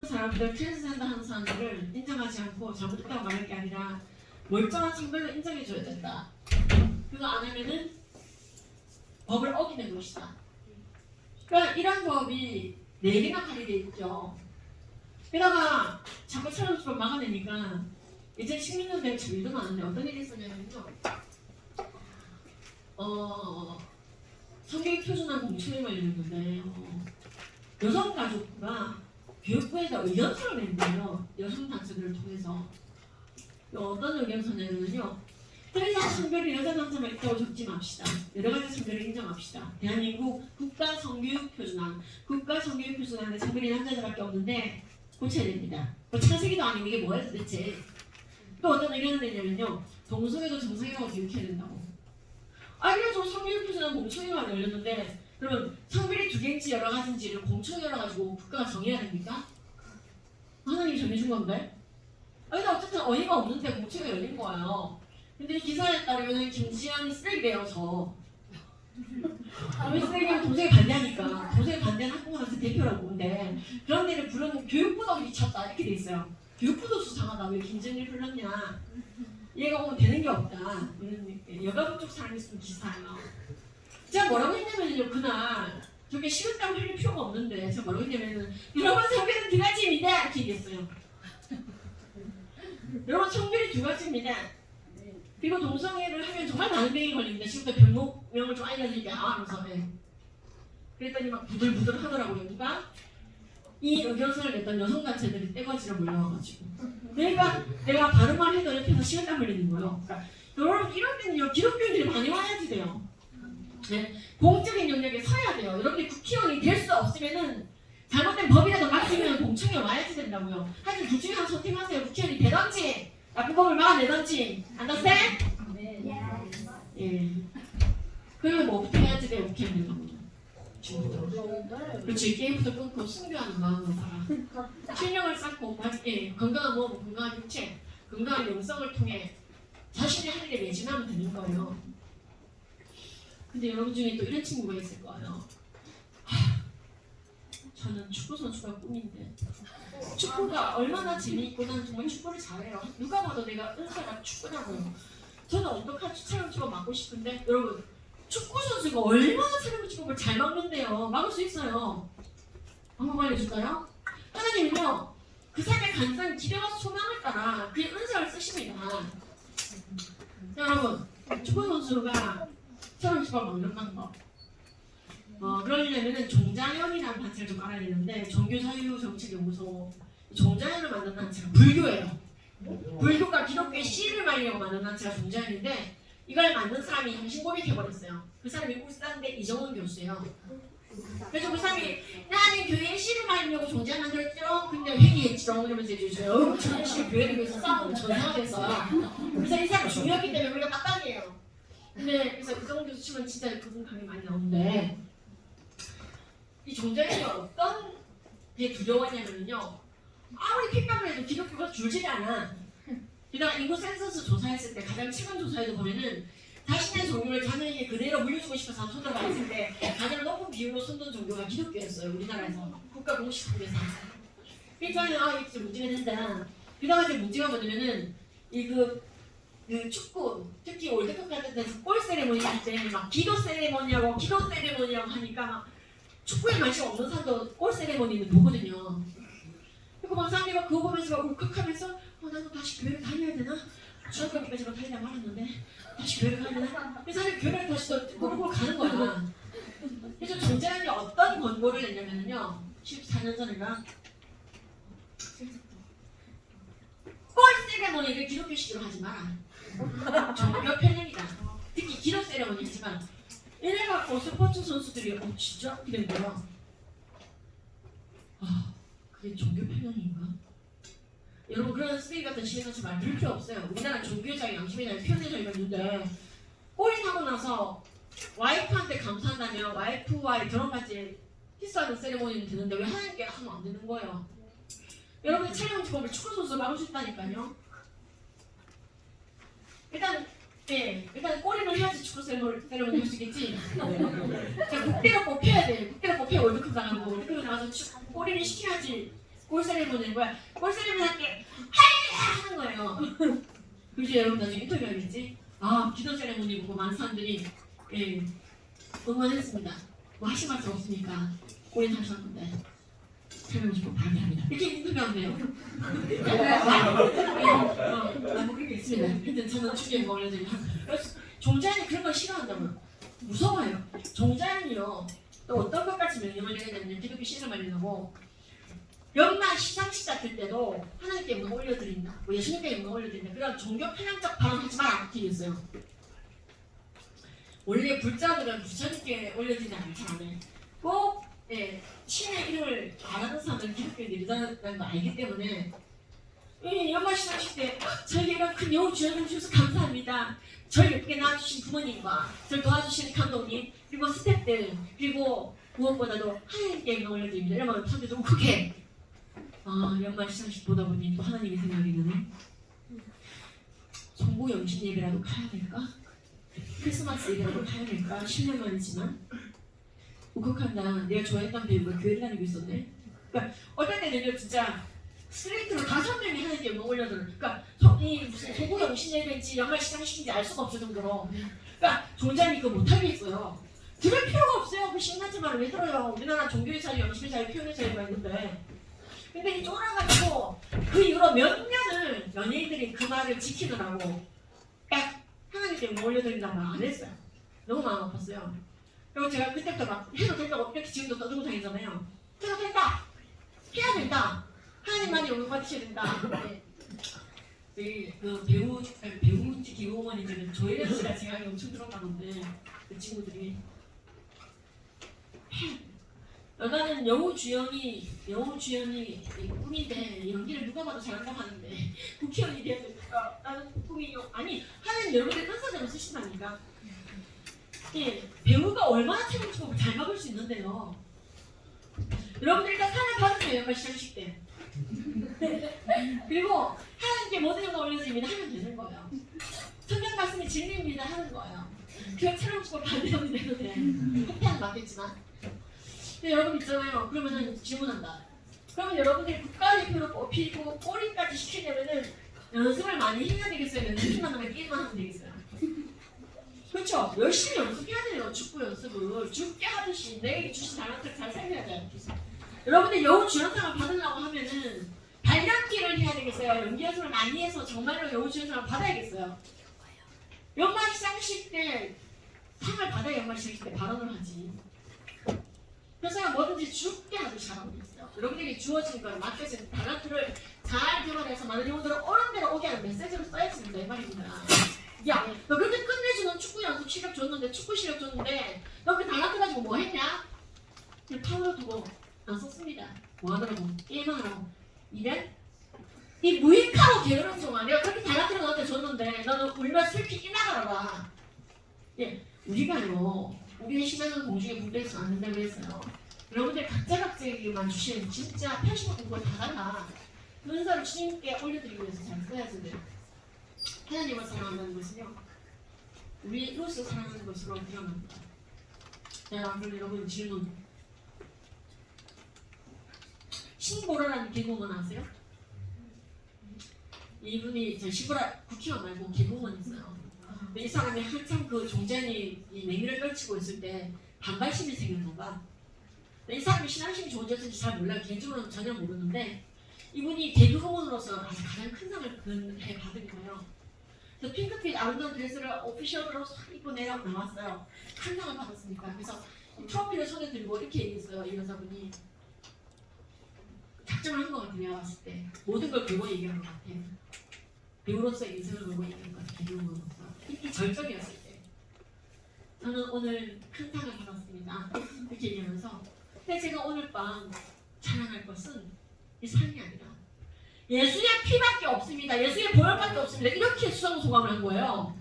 사람들 트랜스젠더 하는 사람들을 인정하지 않고 잘못했다고 말할 게 아니라 멀쩡한 성별로 인정해줘야 된다. 그거 안 하면은 법을 어기는 것이다. 그러니까 이런 법이 4개나 발의돼 있죠. 게다가 자꾸 차별적으로 막아내니까 이제 16년대에 참 일도 많은데 어떤 일이 있었냐면요. 성교육 표준화 공청회 관련했는데 여성가족부가 교육부에다 의견서를 낸대요. 여성단체들을 통해서. 어떤 의견서냐면요. 더 이상 성별이 여자 남자만 있다고 적지 맙시다. 여러 가지 성별을 인정합시다. 대한민국 국가 성교육 표준안. 국가 성교육 표준안에 성별이 남자들밖에 없는데 고쳐야 됩니다. 창세기도 아니고 이게 뭐야 도대체. 또 어떤 의견을 내냐면요. 동성애도 정상이라고 교육해야 된다고. 그래서 성교육 표준안 공청회가 열렸는데 그러면 성별이 2개인지 여러 가지인지를 공청회 열어가지고 국가가 정해야 됩니까? 하나님이 정해준 건데? 근데 어쨌든 어이가 없는데 공청회가 열린 거예요. 근데 이 기사에 따르면 김지현이 쓰레기래요, 저. 왜 쓰레기는 동생이 반대하니까. 동생이 반대는 학부모한테 대표라고. 근데 그런 데를 부르면 교육부도 미쳤다. 이렇게 돼 있어요. 교육부도 수상하다. 왜 김지현이 불렀냐. 얘가 오면 되는 게 없다. 여가부 쪽 사람이 쓴 기사예요. 제가 뭐라고 했냐면요. 그날 저게 식은땀 흘릴 필요가 없는데 제가 뭐라고 했냐면은 여러분 성별은 2가지입니다. 이렇게 얘기했어요. 여러분 성별이 2가지입니다. 그리고 동성애를 하면 정말 많은 병이 걸립니다. 지금부터 병목명을 좀 알려드릴게요. 하면서 그랬더니 막 부들부들 하더라고요. 누가? 이 의견서를 냈던 여성단체들이 떼거지로 몰려와가지고 그러니까 내가 바른 말 해도 옆에서 식은땀 흘리는 거예요. 그러니까 여러분 이럴 때는요. 기독교인들이 많이 와야지 돼요. 네? 공적인 영역에 서야 돼요. 여러분이 국회의원이 될 수 없으면은 잘못된 법이라도 막히면 공청회 와야지 된다고요. 하여튼 둘 중에 하나 선택하세요. 국회의원이 되던지 나쁜 법을 막아내던지. 안다세? 네. 예. 그리고 뭐부터 해야지 돼요. 국회의원은. 그렇지. 게임부터 끊고 순교하는 마음으로 살아. 신령을 쌓고 건강한 몸, 건강한 육체, 건강한 영성을 통해 자신의 할 일에 매진하면 되는 거예요. 근데 여러분 중에 또 이런 친구가 있을 거예요. 저는 축구 선수가 꿈인데 축구가 얼마나 재미있고 난 정말 축구를 잘해요. 누가 봐도 내가 은사가 축구라고요. 저는 어떡하지? 촬영치고 막고 싶은데 여러분 축구 선수가 얼마나 촬영치고 잘 막는데요. 막을 수 있어요. 한번 알려줄까요? 하나님은요. 그 사람의 간사한 기대와 소망을 따라 그의 은사를 쓰십니다. 여러분 축구 선수가 촬영치고 막는 방법 그러려면 종자연이라는 단체를 좀 알아야 되는데 종교사유정책연구소 종자연을 만든 단체가 불교예요. 불교가 기독교의 씨를 말리려고 만든 단체가 종자연인데 이걸 만든 사람이 당신 고백해버렸어요. 그 사람이 울산대 이정훈 교수예요. 그래서 그 사람이 나는 교회의 씨를 말리려고 종자연 만들었죠. 근데 회개했지롱 이러면서 해주세요. 저는 씨를 교회를 위해서 싸우는 전상에서 그래서 이 사람이 중요했기 때문에 우리가 빡빡이에요. 근데 그래서 이정훈 교수 치면 진짜 그분 강의 많이 나오는데 이 종자연이 어떤 게 두려웠냐면요. 아무리 핍박을 해도 기독교가 줄지 않아. 게다가 인구 센서스 조사했을 때 가장 최근 조사에도 보면은 자신의 종교를 자녀에게 그대로 물려주고 싶어서 손을 봤을 때 가장 높은 비율로 손든 종교가 기독교였어요. 우리나라에서 국가 공식학교에서. 그러니까 이게 문제가 된다. 게다가 이제 문제가 뭐냐면은 그 축구 특히 월드컵 같은 데서 골 세레모니 할 때 막 기도 세레모니하고 하니까 막 축구에 관심 없는 사람도 골 세레모니는 보거든요. 그리고 막 사람들이 막 그거 보면서 막 울컥하면서 나도 다시 교회를 다녀야 되나? 중학교 때까지만 다니다 말았는데 다시 교회를 가야 되나? 그래서 사람들이 교회를 다시 또 꾸르꾸르 가는 거야. 그래서 종자연이 어떤 권고를 냈냐면요. 14년 전인가 골 세레모니를 기독교식으로 하지 마라. 종교 편향이다. 특히 기도 세레모니 하지만 이래갖고 스포츠 선수들이 진짜 이런 거야. 그게 종교 편향인가? 여러분 그런 쓰레기 같은 시에서 말 들을 필요 없어요. 우리나라 종교의 자유, 양심의 자유, 표현의 자유가 있는데 골이 나고 나서 와이프한테 감사한다면 와이프와의 결혼까지 키스하는 세레모니는 되는데 왜 하나님께 하면 안 되는 거예요? 여러분의 촬영 직업을 축구 선수를 막을 수 있다니까요. 일단 꼬리를 해야지 축구 세레모니 할 수 있겠지. 자, 국대로 뽑혀야 돼. 국대로 뽑혀야 월드컵 나가고 월드컵 나가서 꼬리를 시켜야지 꼴세레모니 낸 거야. 꼴세레모니 할게 하이야 하는 거예요. 그래서 여러분 나중에 인터뷰 하겠지? 아 기도 세레모니 보고 많은 사람들이 예, 응원했습니다. 뭐 하실 말씀 없으니까 오래 하실 건데 설명 좀 방해합니다. 이렇게 인터뷰하면 돼요. 뭐 그렇게 있습니다. 하여튼 저는 주기에 올려드리고 종자연이 그런 걸 싫어한다고요. 무서워요. 종자연이요. 또 어떤 것까지 명령을 내리냐면 기독교 신을 말리고 연말 시상식 같을 때도 하나님께 영광 올려드린다. 뭐 예수님께 영광 올려드린다. 그런 종교 편향적 발언 하지 마라. 이렇게 얘기했어요. 원래 불자들은 부처님께 올려드린다는 잘 안 해. 꼭 예, 신의 이름을 말하는 사람은 기독교에 내리다는 거 알기 때문에 연말 시상식 때 저에게 이런 큰 여우 주연을 주셔서 감사합니다. 저를 예쁘게 낳아주신 부모님과 저를 도와주신 감독님 그리고 스태프들 그리고 무엇보다도 하나님께 영광 올려드립니다. 이러면 사람들이 너무 크게 연말 시상식 보다 보니 또 하나님이 생각이 나네. 송구 영신 예배라도 가야 될까? 크리스마스 예배라도 가야 될까? 10년 만이지만 울컥한다. 내가 좋아했던 배우가 교회를 다니고 있었네. 그러니까 어떨 때는 진짜 스트레이트로 5명이 하나님께 영광 올려드려. 그러니까 이 무슨 송구 영신 예배인지 연말 시상식인지 알 수가 없을 정도로 그러니까 종자니 그거 못하겠어요. 들을 필요가 없어요. 그 신나지만 왜 들어요? 우리나라 종교의 자유, 영신의 자유, 표현의 자유가 있는데 근데 이 쫄아가지고 그 이후로 몇 년을 연예인들이 그 말을 지키느라고 딱 하나님께 영광 올려드린다고 말 안 했어요. 너무 마음 아팠어요. 그리고 제가 그때부터 막 해도 된다고 이렇게 지금도 떠들고 다니잖아요. 해도 된다! 해야 된다! 하나님만이 영광 받으셔야 된다. 네. 그 배우인지 기호원인지는 조혜련 씨가 제가 엄청 들어가는데 그 친구들이 나는 여우 주연이 꿈인데 연기를 누가 봐도 잘한다고 하는데 국회의원이 돼야 되니까 나는 꿈이 아니 하나님 여러분들 은사대로 쓰신다니까. 예, 배우가 얼마나 체력적으로 잘 막을 수 있는데요. 여러분들 일단 상을 받으세요. 연말 시상식 때. 그리고 하나님께 모든 영광 올려드립니다 하면 되는 거예요. 성경 말씀이 진리입니다 하는 거예요. 그걸 체력적으로 반대하면 돼도 돼. 커피는 맞겠지만. 근데 여러분 있잖아요. 그러면은 질문한다. 그러면 여러분들이 국가대표로 뽑히고 꼬리까지 시키려면은 연습을 많이 해야 되겠어요? 연습만 하면 게임만 하면 되겠어요? 그렇죠? 열심히 연습해야 돼요. 축구 연습을 죽게 하듯이 내게 주신 달란트를 잘 살려야 돼요. 여러분들 여우 주연상을 받으려고 하면은 발연기를 해야 되겠어요. 연기 연습을 많이 해서 정말로 여우 주연상을 받아야겠어요. 연말 시상식 때 상을 받아야 연말 시상식 때 발언을 하지. 그래서 뭐든지 죽게 하듯이 잘하고 있어요. 여러분들에게 주어진 걸 맡겨진 달란트를 잘 개발해서 많은 영혼들을 옳은 대로 오게 하는 메시지로 써야집니다. 이 말입니다. 야, 너 그렇게 끝내주는 축구 연습 실력 줬는데 축구 실력 줬는데 너 그 달란트 가지고 뭐 했냐? 그냥 파울로 두고 안 썼습니다. 뭐 하더라고? 게임하느라고. 이래? 이 무익하고 게으른 종아 내가 그렇게 달란트를 너한테 줬는데 너는 울면 슬피 이나가라. 예, 우리가요. 우리의 신앙은 공중에 붕대에서 안 된다고 했어요. 여러분들 각자에게만 주시는 진짜 80억 공부가 다 달라. 그 은사를 주님께 올려드리기 위해서 잘 써야지 돼요. 하나님을 사랑한다는 것은요. 우리의 이웃을 사랑하는 것으로 드러납니다. 자, 그럼 여러분 질문. 신보라라는 개공원 아세요? 이분이 신보라 국회의원 말고 개공원 있어요. 이 사람이 한참 그 종전이 맹위를 떨치고 있을 때 반발심이 생겼나 봐. 이 사람이 신앙심이 좋은지 잘 몰라요. 개인적으로는 전혀 모르는데 이분이 대교공원으로서 가장 큰 상을 그해 받은 거예요. 그래서 핑크빛 아름다운 드레스를 오피셜로 싹 입고 나왔어요. 큰 상을 받았으니까. 그래서 트로피를 손에 들고 이렇게 얘기했어요. 이 여자분이. 작정을 한 것 같아요. 내가 봤을 때. 모든 걸 걸고 얘기한 것 같아요. 배우로서의 인생을 걸고 얘기한 것 같아요. 배우로서. 이렇게 절정이었을 때 저는 오늘 큰 상을 받았습니다. 이렇게 얘기하면서 근데 제가 오늘 밤 찬양할 것은 이 상이 아니라 예수의 피밖에 없습니다. 예수의 보혈밖에 없습니다. 이렇게 수상소감을 한 거예요.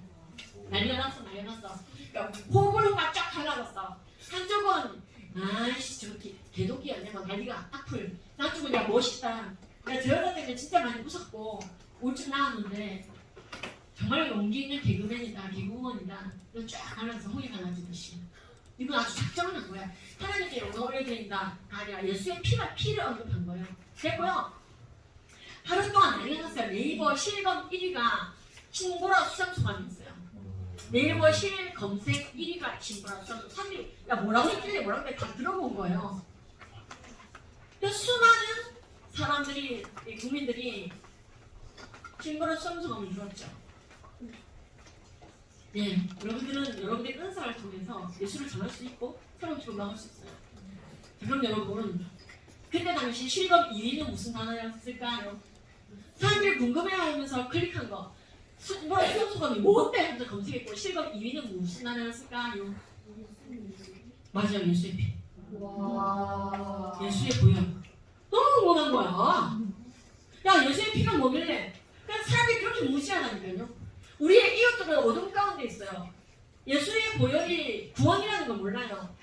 난리가 났어. 그러니까 호흡을 쫙 갈라졌어. 한쪽은 아이씨 저렇게 개독이 아니야 막 난리가 악플. 한쪽은 야 멋있다. 내가 저 여자 때문에 진짜 많이 웃었고 울증 나왔는데 정말 용기 있는 개그맨이다, 개그우먼이다. 쫙 갈라서 홍이 갈라지듯이. 이건 아주 작정을 한 거야. 하나님께 영광 올려드린다가 아니라 예수의 피를 언급한 거예요. 됐고요. 하루 동안 난리가 났어요. 네이버 실검 1위가 신보라 수상소감이었어요. 네이버 실 검색 1위가 신보라 수상소감. 사람들이 야 뭐라고 했길래 뭐라고 했길래 다 들어본 거예요. 수많은 사람들이, 국민들이 신보라 수상소감을 들었죠. 네, 여러분들의 은사를 통해서 예수를 전할 수 있고 새로운 길을 막을 수 있어요. 자, 그럼 여러분, 그때 당시 실검 2위는 무슨 단어였을까요? 사람들이 궁금해하면서 클릭한 거. 신보라 수상소감이 뭔데? 하면서 검색했고 실검 2위는 무슨 단어였을까요? 맞아요, 예수의 피. 와. 예수의 보혈. 너무 궁금한 거야. 야, 예수의 피가 뭐길래? 그냥 사람들이 그렇게 무시하다니까요. 우리의 이웃들은 어둠 가운데 있어요. 예수의 보혈이 구원이라는 걸 몰라요.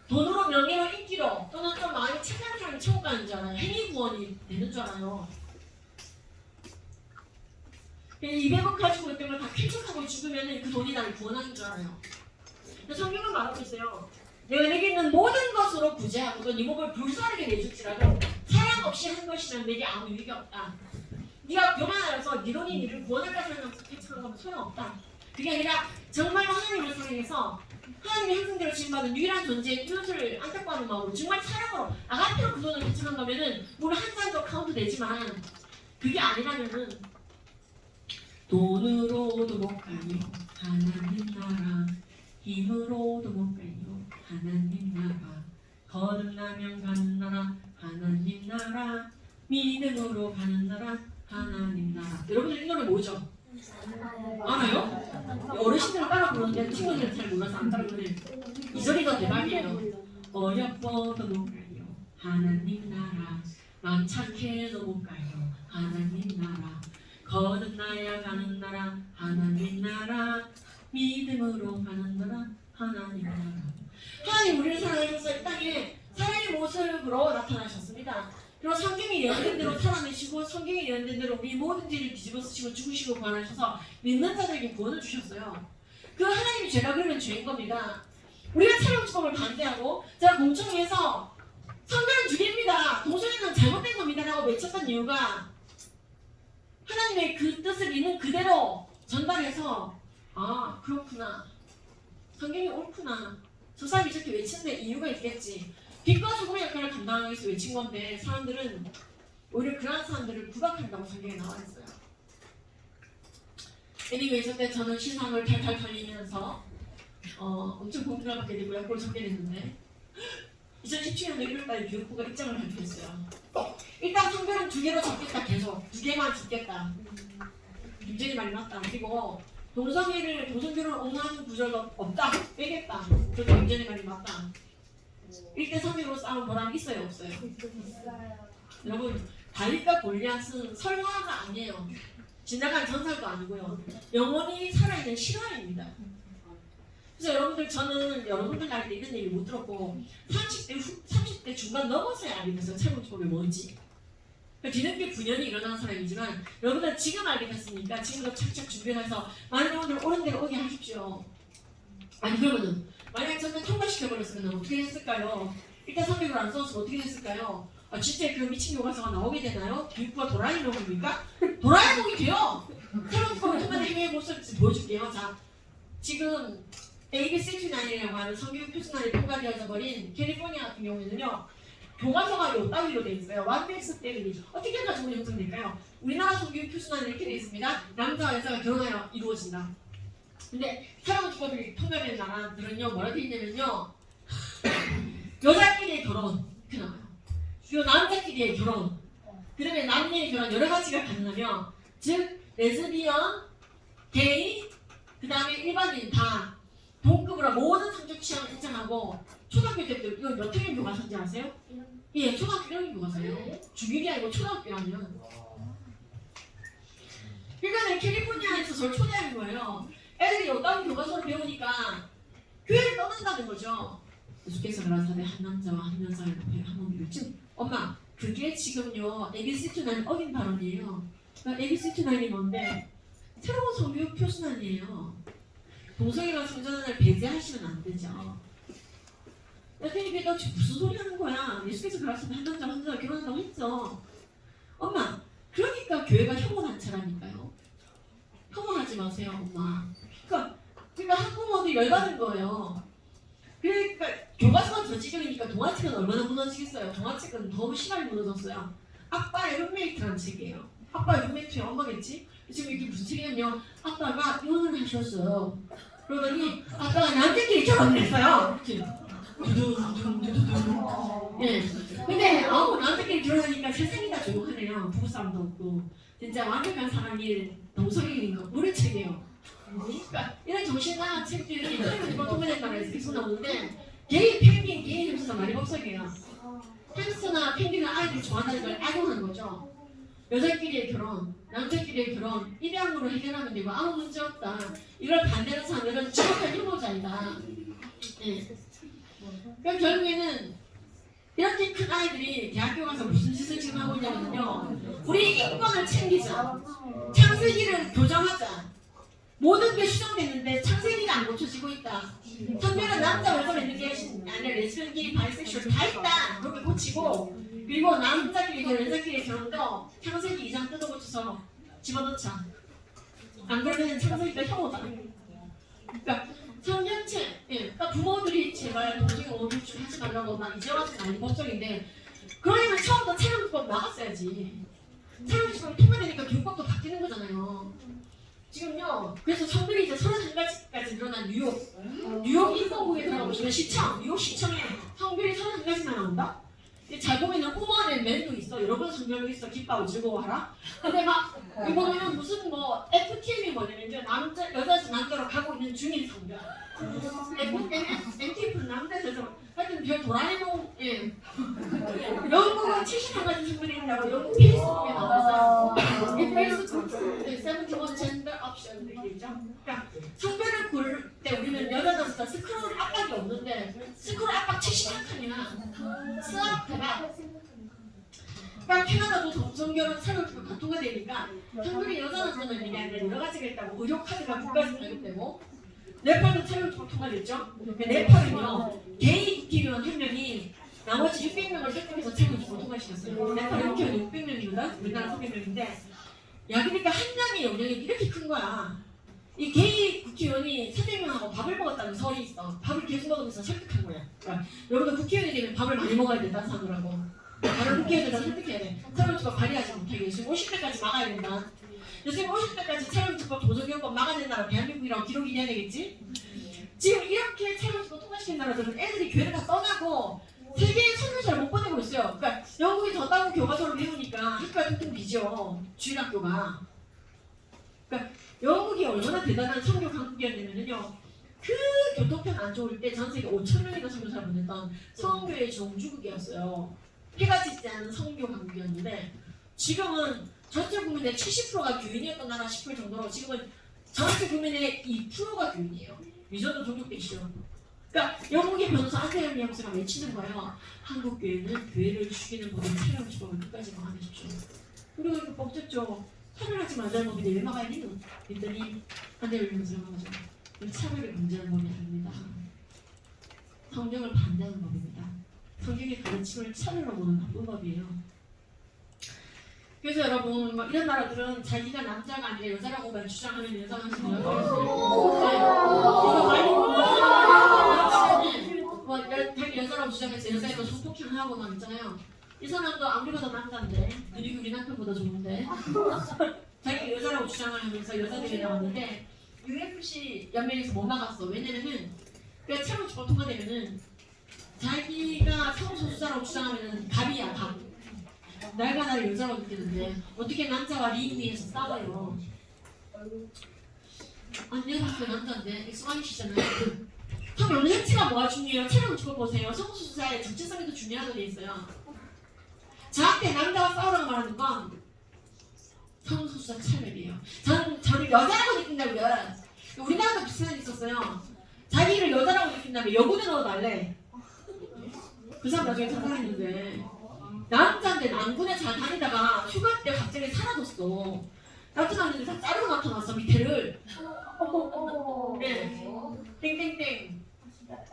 돈으로, 명예로, 인기로, 또는 좀 많이 착한 사람이 천국 가는 줄 알아요. 행위 구원이 되는 줄 알아요. 200억 가지고 있던 걸 다 쾌척하고 죽으면 그 돈이 나를 구원하는 줄 알아요. 성경은 말하고 있어요. 내가 내게 있는 모든 것으로 구제하고 또 네 몸을 불사르게 내줄지라도 사랑 없이 한 것이면 내게 아무 유익이 없다. 네가 교만하여서 네 돈이 네를 구원할까 생각하면서 쾌척한 거면 소용없다. 그게 아니라 정말로 하나님을 사랑해서 하나님의 형상대로 지음받은 유일한 존재인 이웃을 안타까워하는 마음으로 정말 사랑으로 아가페로 그 돈을 쾌척한 거면은 물 한 잔도 카운트 되지만 그게 아니라면은 돈으로도 못 가요. 하나님 나라 힘으로도 못 가요. 하나님 나라 거듭나면 가는 나라 하나님 나라 믿음으로 가는 나라 하나님 나라. 여러분들 이 노래 뭐죠? 알아요? 어르신들은 따라 부르는데 친구들은 잘 몰라서 안 따라 부르네요. 이 소리 더 대박이에요. 어렵고도 못 가요. 하나님 나라 만착해도 못 가요. 하나님 나라 거듭나야 가는 나라 하나님 나라 믿음으로 가는 나라 하나님 나라. 하나님 우리를 사랑하셔서 이 땅에 사랑의 모습으로 나타나셨습니다. 그리고 성경이 예언된 대로 살아내시고 성경이 예언된 대로 우리 모든 죄를 뒤집어 쓰시고 죽으시고 부활하셔서 믿는 자들에게 구원을 주셨어요. 그 하나님이 죄가 그러면 죄인 겁니다. 우리가 촬영주법을 반대하고 제가 공청회에서 성경은 죽입니다. 동성애는 잘못된 겁니다 라고 외쳤던 이유가 하나님의 그 뜻을 있는 그대로 전달해서 아 그렇구나 성경이 옳구나 저 사람이 저렇게 외치는데 이유가 있겠지. 빛과 소금의 역할을 감당하기 위해서 외친 건데 사람들은 오히려 그러한 사람들을 구박한다고 성경에 나와 있어요. 애니메이션 때 저는 신상을 탈탈 털리면서 엄청 공부를 받게 되고 약골을 적게 됐는데 2017년도 1월달에 교육부가 입장을 발표했어요. 일단 성별은 2개로 적겠다. 계속 2개만 적겠다. 굉장히 많이 맞다. 그리고 동성결혼을 옹호하는 구조가 없다. 빼겠다. 그것도 굉장히 많이 맞다. 1대3으로 싸운 보람 있어요? 없어요? 여러분 다윗과 골리앗은 설화가 아니에요. 지나간 전설도 아니고요. 영원히 살아있는 실화입니다. 그래서 여러분들 저는 여러분들 나이 때 이런 얘기 못 들었고 30대 중반 넘어서야 알게 됐어요. 찰국법이 뭔지. 뒤늦게 분연이 일어나는 사람이지만 여러분들 지금 알게 됐으니까 지금도 착착 준비해서 많은 분들 옳은 대로 오게 하십시오. 아니 그러면은 만약에 저는 통과시켜버렸으면 어떻게 했을까요? 일단 성경을 안 써서 어떻게 했을까요? 아 진짜 그 미친 교과서가 나오게 되나요? 교육부가 도라에몽입니까? 도라에몽이 돼요! 새로운 법을 통한 행위의 모습을 보여줄게요. 자, 지금 AB69이라고 하는 성경 표준안이 통과되어져 버린 캘리포니아 같은 경우에는요. 교과서가 요 따위로 되어 있어요. 완벽스 때문에 어떻게 가지고 형성될까요? 우리나라 성경 표준안에 이렇게 되어 있습니다. 남자와 여자가 결혼하여 이루어진다. 근데 사랑주법이 통과된 나라들은요 뭐라 되어 있냐면요 여자끼리의 결혼 이렇게 나와요. 그리고 남자끼리의 결혼 그 다음에 남녀의 결혼 여러 가지가 가능하며 즉 레즈비언, 게이 그 다음에 일반인 다 동급으로 모든 성적 취향을 인정하고 초등학교 때부터 이거 몇 학년 교과서인지 아세요? 예, 초등학교 1학년 교과서예요. 중1이 아니고 초등학교 1학년. 그러니까 캘리포니아에서 저를 초대하는 거예요. 애들이 어떤 교과서를 배우니까 교회를 떠난다는 거죠. 예수께서 가라사대 한 남자와 한 여자를 앞에 한 몸이 지금 엄마 그게 지금요 ABC29 어긴 발언이에요. ABC29이 뭔데? 새로운 성교 표준안이에요. 동성애가 성전을 배제하시면 안 되죠. 그랬더니 너 지금 무슨 소리 하는 거야? 예수께서 그랬으면 한 남자 한 여자 결혼한다고 했어. 엄마, 그러니까 교회가 혐오단체라니까요. 혐오하지 마세요, 엄마. 그러니까 학부모들이 열받은 거예요. 그러니까 교과서가 저 지경이니까 동화책은 얼마나 무너지겠어요. 동화책은 더 심하게 무너졌어요. 아빠의 룸메이트라는 책이에요. 아빠의 룸메이트의 엄마겠지? 지금 이게 무슨 책이냐면 아빠가 이혼을 하셨어요. 그러더니 아빠가 남자끼리 결혼을 했어요. 예. 근데 남자끼리 결혼하니까 세상이 다 조용하네요. 부부싸움도 없고 진짜 완벽한 사랑이 동성애인 거 모른 책이에요. 그러니까 이런 정신과 책들이 일본 통일된다고 계속 나오는데 게이 펭귄, 게이 햄스터 많이 법석이에요. 햄스터나 펭귄은 아이들이 좋아한다는 걸 악용하는 거죠. 여자끼리의 결혼, 남자끼리의 결혼, 입양으로 해결하면 되고 아무 문제 없다. 이걸 반대하는 사람들은 정확한 혐오자이다. 예. 그럼 결국에는 이렇게 큰 아이들이 대학교 가서 무슨 짓을 지금 하고 있냐면요. 우리 인권을 챙기자. 창세기를 교정하자. 모든 게 수정됐는데 창세기가 안 고쳐지고 있다. 성별은 남자 여자가 있는 게 아니라 레즈비언, 게이, 바이섹슈얼 다 있다. 그렇게 고치고 그리고 남자끼리 결혼, 여자끼리 결혼도 창세기 2장 뜯어 고쳐서 집어넣자. 안 그러면 창세기가 혐오다. 그러니까 성경책, 그러니까 부모들이 제발 동성애 오류축 하지 말라고 막 이제 와서 많이 법적인데 그러려면 처음부터 체험법 나갔어야지. 체험법 통과되니까 교육법도 바뀌는 거잖아요. 지금요. 그래서 성별이 이제 31가지까지 늘어난 뉴욕 인권국에 들어가보시면 뉴욕 시청에 성별이 31가지나 나온다? 잘 보면은 우먼 맨도 있어. 여러분 성별도 있어. 기뻐하고 즐거워하라. 근데 막 여기 보면은 무슨 뭐 FTM이 뭐냐면 여자에서 남자로 가고 있는 중인 성별. FTM은 남자에서 여자로. 하여튼 별 도라에몽 영국은 71가지 성별이 있다고 영국 페이스북에 나와 있어요. 이 페이스북 71 젠더 옵션 이렇게 있죠. 그러니까 성별을 고를 때 우리는 여자로서 스크롤 압박이 없는데 스크롤 압박 71칸이나 스압 대박. 그러니까 캐나다도 동성결혼 사료가 보통화 되니까 성별이 여자 남자는 얘기 아니라 여러 가지가 있다고 의료카드가 국가에서 발급되고 네팔도 사료가 통과됐죠. 네팔은요 게이 국회의원 한 명이 나머지 600명을 획득해서 체육을 통과시켰어요. 네팔 국회의원 600명이거든. 우리나라 300명인데 야 그러니까 한 장의 영향이 이렇게 큰 거야. 이 게이 국회의원이 300명하고 밥을 먹었다는 설이 있어. 밥을 계속 먹으면서 설득한 거야. 그러니까 여러분도 국회의원이 되면 밥을 많이 먹어야 된다는 사람들하고 다른 국회의원들 설득해야 돼. 사회복지법 발의하지 못하게 지금 50대까지 막아야 된다. 요즘 50대까지 사회복지법 도저교육법 막아야 된다고 대한민국이라고 기록이 돼야 되겠지? 지금 이렇게 사회복지법 통과시킨 나라들은 애들이 교회를 다 떠나고 세계에 선교사를 못 보내고 있어요. 그러니까 영국이 더 따고 교과서를 배우니까 학교가 퉁퉁 비죠. 주일학교가. 그러니까 영국이 얼마나 대단한 선교 강국이었냐면요. 그 교통편 안 좋을 때 전 세계 5,000명이나 선교사를 보냈던 선교의 종주국이었어요. 해가 지지 않은 선교 강국이었는데 지금은 전체 국민의 70%가 교인이었던 나라 싶을 정도로 지금은 전체 국민의 2%가 교인이에요. 이 정도 종교계시죠. 그러니까 영국의 변호사 안태현 형사가 외치는 거예요. 한국 교회는 교회를 죽이는 법인 차별법을 끝까지 막아내십시오. 그리고 이거 법적죠. 차별하지 말자는 법인데 왜 막아야 되는? 그랬더니 안태현 형사가 말하죠. 차별을 금지하는 법이 아닙니다. 성경을 반대하는 법입니다. 성경의 가르침을 차별로 보는 나쁜 법이에요. 그래서 여러분 뭐 이런 나라들은 자기가 남자가 아니라 여자라고만 주장하는 여자가 있어요. 이거 많이 뭐 자기 여자라고 주장해서 여자애도 성폭행하고 막 있잖아요. 이 사람도 아무리 봐도 남자인데 근육이 우리 남편보다 좋은데 자기 여자라고 주장하면서 여자들이 나왔는데 UFC 연맹에서 못 나갔어. 왜냐면은 그 체력지법 통과되면은 자기가 성소수자라고 주장하면은 갑이야 갑. 내가 나를 여자라고 느끼는데 어떻게 남자와 링 위에서 싸워요? 아니 내가 봤을 때 남자인데 엑스만이시잖아요. 그럼 연행치가 뭐가 중요해요? 체력을 적어보세요. 성소수자의 정체성이 더 중요하다고 돼 있어요. 저한테 남자와 싸우라고 말하는 건 성소수자 차별이에요. 저를 여자라고 느낀다고요. 우리나라도 비슷한 게 있었어요. 자기를 여자라고 느낀다면 여군에 넣어달래. 그 사람 나중에 찾아냈는데 남자인데 남군에 잘 다니다가 휴가 때 갑자기 사라졌어. 나타났는데 다 자르고 나타났어 밑에를. 네. 땡땡땡.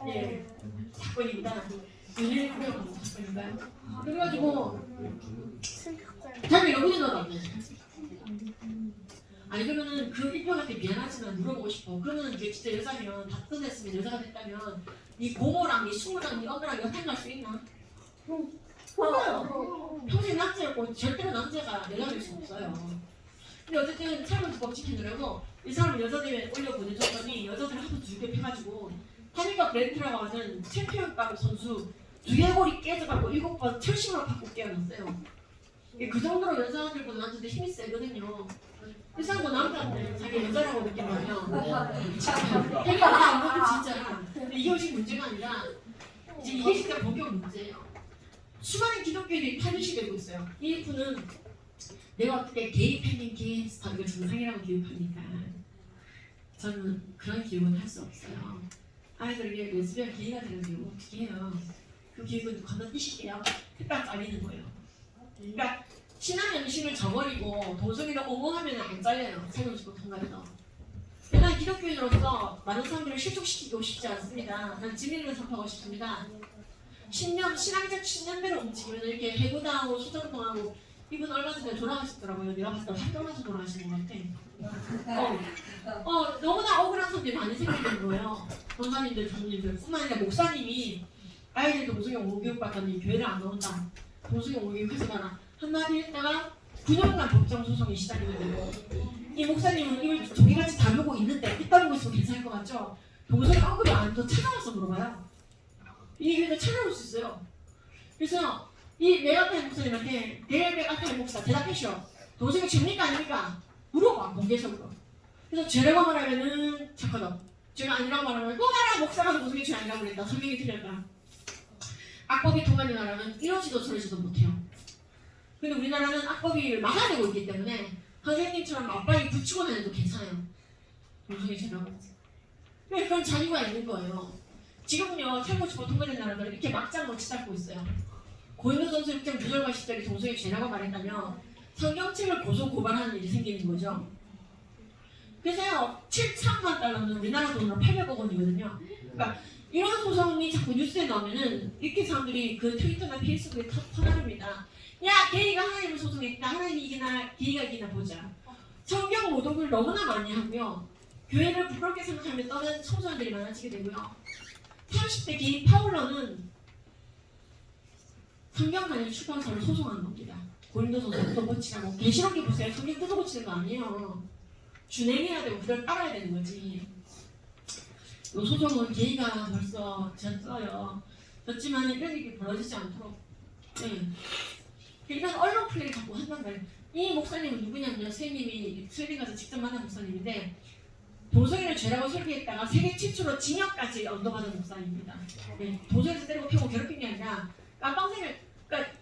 예, 사건입니다. 윤일 구형 사건인가요? 그래가지고 자기 여기서 나왔네. 아니 그러면은 그 일평한테 미안하지만 물어보고 싶어. 그러면 이제 진짜 여자면 다 끝냈으면 여자가 됐다면 이 고모랑 이 숙모랑 이 엄마랑 여탕 갈 수 있나? 없어요. 평생 남자였고 절대로 남자가 여자 될 수 없어요. 근데 어쨌든 차별법 지키느라고 이 사람을 여자대회에 올려 보내줬더니 여자들 하도 두개 펴가지고 타미가 브랜트라고 하는 챔피언급 선수 두개골이 깨져가고 7번 철심으로 받고 깨어났어요. 그 정도로 여자들보다 남자들 힘이 세거든요. 이 사람도 남자인데 자기 여자라고 느끼면 그러니까 진짜 근데 이게 혹시 문제가 아니라 이제 이게 진짜 본격 문제예요. 수많은 기독교인들이 탈취 되고 있어요. EF는 내가 어떻게 게이 팬인 게이 햄스터 이거 정상이라고 교육하니까 저는 그런 교육은 할 수 없어요. 아이들에게 레즈비언 게이가 되는 교육은 어떻게 해요? 그 교육은 건너뛰실게요. 햇볕 잘리는 거예요. 그러니까 신앙 연신을 저버리고 동성애를 옹호하면 안 잘려요. 세금지법 통과해서. 난 기독교인으로서 많은 사람들을 실족시키고 싶지 않습니다. 난 진리를 선포하고 싶습니다. 신앙적 신념대로 움직이면 이렇게 해고당하고 소장통하고 이분 얼마 전에 돌아가셨더라고요. 내가 봤을 때 활동하면서 돌아가신 것 같아. 너무나 억울한 사람들이 많이 생기는 거예요. 권사님들, 장로님들 뿐만 아니라 목사님이 아이들도 동성애 옹호교육 받더니 교회를 안 나온다. 동성애 옹호교육 하지 마라. 한마디 했다가 9년간 법정 소송이 시작이 되고 이 목사님은 이걸 종이같이 다루고 있는데 이따르고 있으면 괜찮을 것 같죠? 동성애 언급이 안 더 찾아와서 물어봐요. 이 교회도 찾아올 수 있어요. 그래서 이 메가타임 목사님한테 메가타임 목사 대답하시오. 동성애 죄입니까 아닙니까? 물어봐 공개적으로. 그래서 죄라고 말하면은 착하다. 죄가 아니라고 말하면 또 말아 목사가 동성애 죄 아니라고 그랬다. 성경이 틀렸다. 악법이 통하는 나라는 이러지도 저러지도 못해요. 근데 우리나라는 악법이 막아내고 있기 때문에 선생님처럼 앞발이 붙이고 다녀도 괜찮아요. 동성애 죄라고. 왜 그런 자유가 있는 거예요. 지금요 탈모치고 통과된 나라들은 이렇게 막장 놓치 잡고 있어요. 고인도 선수 육장 무절과 시절이 동성애 죄라고 말했다면 성경책을 고소 고발하는 일이 생기는 거죠. 그래서요 7천만 달러는 우리나라 돈으로 800억 원이거든요. 그러니까 이런 소송이 자꾸 뉴스에 나오면은 이렇게 사람들이 그 트위터나 페이스북에 터나릅니다. 야 게이가 하나님을 소송했다. 하나님이 이기나 게이가 이기나 보자. 성경 모독을 너무나 많이 하고요. 교회를 부끄럽게 생각하며 떠나는 청소년들이 많아지게 되고요. 30대 게이 파울러는 성경 단위 출판사를 소송하는 겁니다. 고린도전서 뜯어고치라고. 계시록에 보세요. 성경 뜯어고치는 거 아니에요. 준행해야 되고 그걸 따라야 되는 거지. 이 소송은 게이가 벌써 졌어요. 졌지만 이런 일이 벌어지지 않도록. 네. 일단 언론 플레이를 자꾸 한단 말이에요. 이 목사님은 누구냐면 선생님이 스웨덴 가서 직접 만난 목사님인데 동성애를 죄라고 설계했다가 세계 최초로 징역까지 언도받은 목사입니다. 네, 동성애에서 때리고 피고 괴롭힌 게 아니라 깜빵살인, 그러니까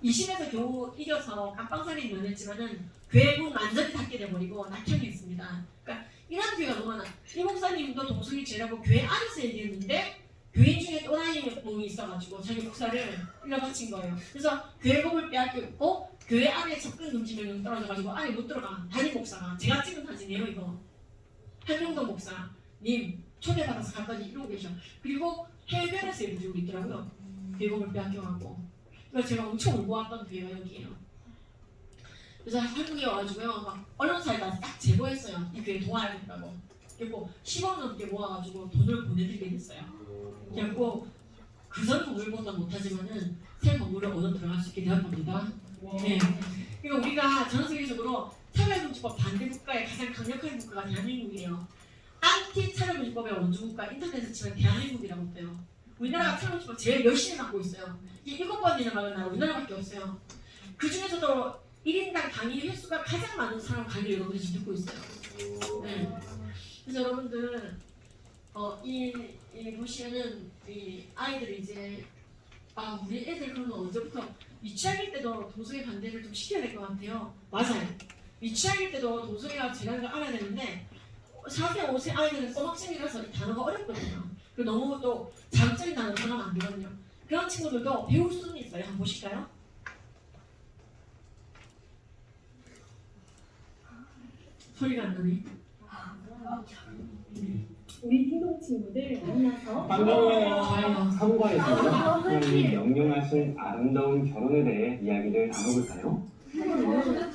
2심에서 겨우 이겨서 깜빵살인 면했지만은 교회 문 완전히 닫게 돼버리고 낙향했습니다. 그러니까 이런 교회가 너무 많아. 이 목사님도 동성애 죄라고 교회 안에서 얘기했는데 교인 중에 또라이 놈이 있어가지고 자기 목사를 일러바친 거예요. 그래서 교회복을 빼앗겼고 교회 안에 접근 금지 명령 떨어져가지고 안에 못 들어가. 담임 목사가 제가 찍은 사진이에요 이거. 한명동 목사님 초대받아서 갔더니 이러고 계셔. 그리고 해변에서 이렇게 들고 있더라고요. 교회복을 빼앗겨가고. 그래서 제가 엄청 울고 왔던 교회가 여기에요. 그래서 한국에 와가지고요 막 언론사에다 딱 제보했어요. 이 교회 도와야겠다고. 그리고 10억 넘게 모아가지고 돈을 보내드리게 됐어요. 그리고 그전 건물보다 못하지만은 새 건물을 얻어 들어갈 수 있게 되었답니다. 네. 그러니까 우리가 전 세계적으로 차별금지법 반대 국가의 가장 강력한 국가가 대한민국이에요. 안티 차별금지법의 원조국가 인터넷에 치면 대한민국이라고 돼요. 우리나라가 차별금지법 제일 열심히 갖고 있어요. 이게 7번이나 막은 나라 우리나라밖에 없어요. 그 중에서도 1인당 강의 횟수가 가장 많은 사람 강의를 여러분들이 지금 듣고 있어요. 네. 그래서 여러분들 이 보시면은 이 아이들이 이제 우리 애들 그러면 언제부터 유치학일 때도 동성애 반대를 좀 시켜야 될 것 같아요. 맞아요. 유치학일 때도 동성애가 죄라는 걸 알아야 되는데 4세, 5세 아이들은 꼬막쟁이라서 이 단어가 어렵거든요. 그리고 너무 또 자극적인 단어 들어가면 안 되거든요. 그런 친구들도 배울 수는 있어요. 한번 보실까요? 소리가 안 나네. 우리 딩동 친구들 만나서 반가워요. 3과에서요. 하나님이 명령하신 아름다운 결혼에 대해 이야기를 나눠볼까요? 하나님은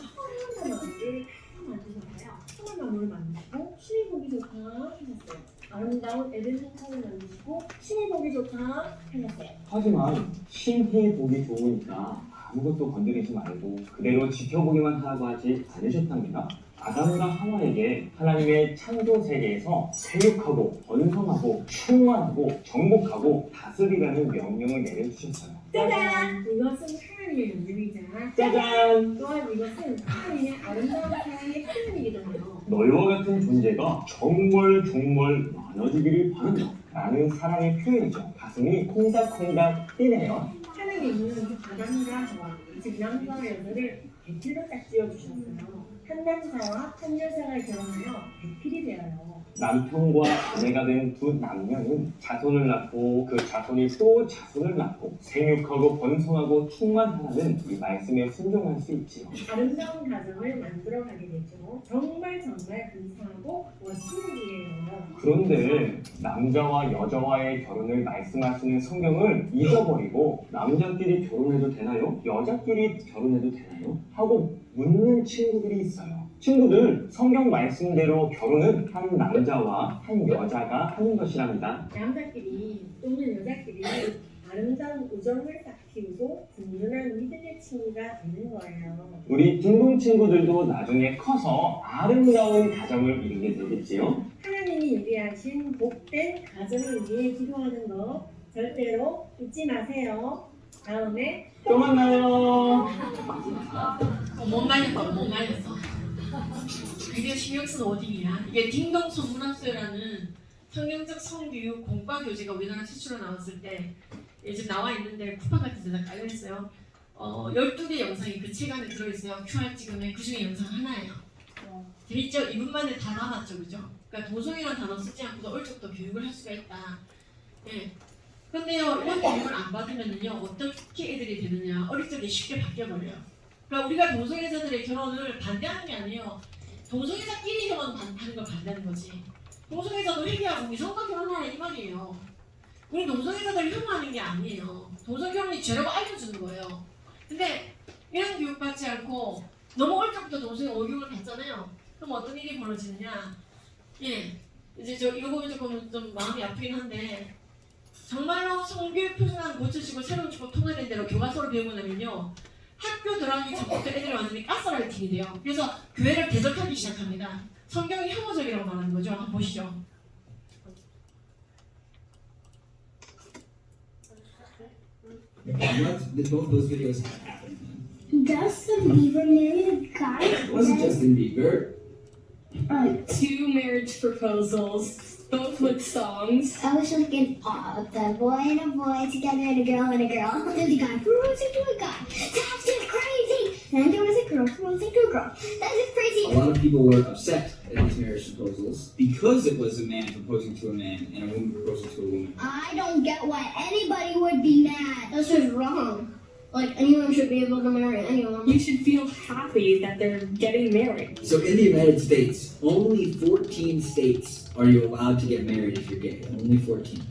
천만나무를 만드시고 신이 보기 좋다 하셨어요. 아름다운 에덴 성산을 만드시고 신이 보기 좋다 하셨어요. 하지만 신이 보기 좋으니까 아무것도 건드리지 말고 그대로 지켜보기만 하라고 하지 않으셨답니다. 아담과 하와에게 하나님의 창조 세계에서 생육하고 번성하고 충만하고 정복하고 다스리라는 명령을 내려주셨어요. 짜잔! 이것은 하나님의 명령이자 짜잔! 또한 이것은 하나님의 아름다운 사랑의 표현이기도 해요. 너희와 같은 존재가 정말 많아지기를 바란다 라는 사랑의 표현이죠. 가슴이 콩닥콩닥 뛰네요. 하나님은 아담과 하와, 즉 남자와 여자를 배필로 딱 지어주셨어요. 한 남자와 한 여자가 결혼하여 배필이 되어요. 남편과 아내가 된 두 남녀는 자손을 낳고 그 자손이 또 자손을 낳고 생육하고 번성하고 충만하라는 이 말씀에 순종할 수 있지요. 아름다운 가정을 만들어가게 되죠. 정말 근사하고 멋진 일이에요. 그런데 남자와 여자와의 결혼을 말씀하시는 성경을 잊어버리고 남자끼리 결혼해도 되나요? 여자끼리 결혼해도 되나요? 하고 묻는 친구들이 있어요. 친구들, 성경 말씀대로 결혼은 한 남자와 한 여자가 하는 것이랍니다. 남자끼리 또는 여자끼리 아름다운 우정을 싹 키우고 든든한 믿음의 친구가 되는 거예요. 우리 딩동 친구들도 나중에 커서 아름다운 가정을 이루게 되겠지요. 하나님이 예비하신 복된 가정을 위해 기도하는 거 절대로 잊지 마세요. 다음에 또 만나요. 못 말렸어. 드디어 신경 쓴 워딩이야. 이게 딩동 선문학서라는 성경적 성교육 공과 교재가 우리나라 최초로 나왔을 때 지금 나와 있는데 쿠팡 같은 데다 깔려있어요. 12개 영상이 그 책 안에 들어있어요. QR 찍으면 그 중에 영상 하나예요. 재밌죠? 이분만에 다 남았죠, 그죠? 그러니까 동성이라는 단어 쓰지 않고도 얼적도 교육을 할 수가 있다. 예. 근데요, 이런 교육을 안 받으면요, 어떻게 애들이 되느냐? 어릴 적에 쉽게 바뀌어버려요. 그러니까 우리가 동성애자들의 결혼을 반대하는 게 아니에요. 동성애자끼리 결혼하는 걸 반대하는 거지. 동성애자도 회개하고 미성과 결혼하라 이 말이에요. 우리 동성애자들을 혐오하는 게 아니에요. 동성결혼이 죄라고 알려주는 거예요. 근데 이런 교육 받지 않고 너무 어릴 적부터 동성애 오교육을 받잖아요. 그럼 어떤 일이 벌어지느냐? 예, 이제 저 이거 보면 조금 좀 마음이 아프긴 한데 정말로 성교육 표준안 고쳐지고 새로운 축복 통일된 대로 교과서를 배우고 나면요. 학교 들어가기 전부터 애들이 완전히 가스라이팅이 돼요. 그래서 교회를 대적하기 시작합니다. 성경이 혐오적이라고 말하는 거죠. 한번 보시죠. Both those videos happened. Justin Bieber married a guy? It wasn't Justin Bieber. Two marriage proposals, both with songs. I was looking up the boy and a boy together and a girl and a girl. There's a guy proposing to a guy. That's just crazy. And there was a girl proposing to a girl. That's just A crazy. lot of people were upset at these marriage proposals because it was a man proposing to a man and a woman proposing to a woman. I don't get why anybody would be mad. That's just wrong. Like, anyone should be able to marry anyone. You should feel happy that they're getting married. So in the United States, only 14 states are you allowed to get married if you're gay. Only 14.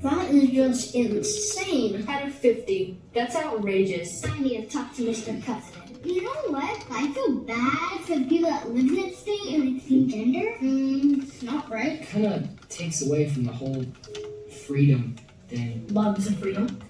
That is just insane. Out of 50. That's outrageous. I need to talk to Mr. President. You know what? I feel bad for the people that live in that state and like same gender. It's not right. Kind of takes away from the whole freedom thing. Loves of freedom.